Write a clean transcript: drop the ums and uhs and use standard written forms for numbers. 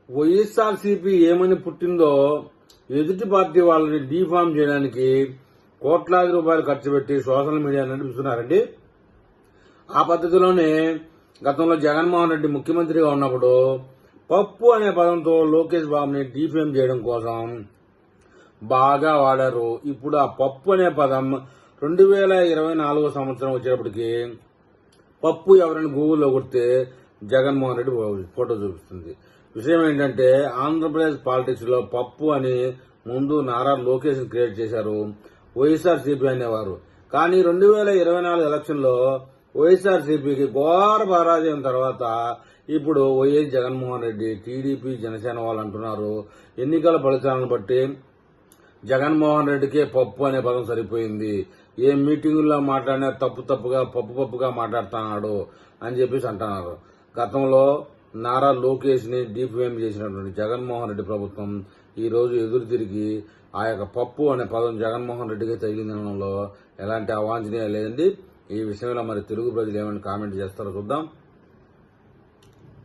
వైఎస్ఆర్సీపీ ఏమని పుట్టిందో ఎదుటి పార్టీ వాళ్ళని డీఫామ్ చేయడానికి కోట్లాది రూపాయలు ఖర్చు పెట్టి సోషల్ మీడియా నడిపిస్తున్నారండి. ఆ పద్ధతిలోనే గతంలో జగన్మోహన్ రెడ్డి ముఖ్యమంత్రిగా ఉన్నప్పుడు పప్పు అనే పదంతో లోకేష్ బాబుని డీఫేమ్ చేయడం కోసం బాగా వాడారు. ఇప్పుడు ఆ పప్పు అనే పదం 2024 సంవత్సరం వచ్చేటప్పటికి పప్పు ఎవరైనా గూగుల్లో కొడితే జగన్మోహన్ రెడ్డి ఫోటో చూపిస్తుంది. విషయం ఏంటంటే ఆంధ్రప్రదేశ్ పాలిటిక్స్ లో పప్పు అని ముందు నారా లోకేష్ క్రియేట్ చేశారు వైఎస్ఆర్సీపీ అనేవారు. కానీ 2024 ఎలక్షన్ లో వైఎస్ఆర్సీపీకి ఘోర పరాజయం తర్వాత ఇప్పుడు వైఎస్ జగన్మోహన్ రెడ్డి టీడీపీ జనసేన వాళ్ళు అంటున్నారు ఎన్నికల ఫలితాలను బట్టి జగన్మోహన్ రెడ్డికే పప్పు అనే పదం సరిపోయింది, ఏ మీటింగుల్లో మాట్లాడినా పప్పుగా మాట్లాడుతున్నాడు అని చెప్పేసి అంటున్నారు. గతంలో నారా లోకేష్ ని డీఫేమ్ చేసినటువంటి జగన్మోహన్ రెడ్డి ప్రభుత్వం ఈ రోజు ఎదురు తిరిగి ఆ యొక్క పప్పు అనే పదం జగన్మోహన్ రెడ్డికి తగిలిందనడంలో ఎలాంటి అవాంఛనీయం లేదండి. ఈ విషయంలో మరి తెలుగు ప్రజలు ఏమైనా కామెంట్ చేస్తారో చూద్దాం.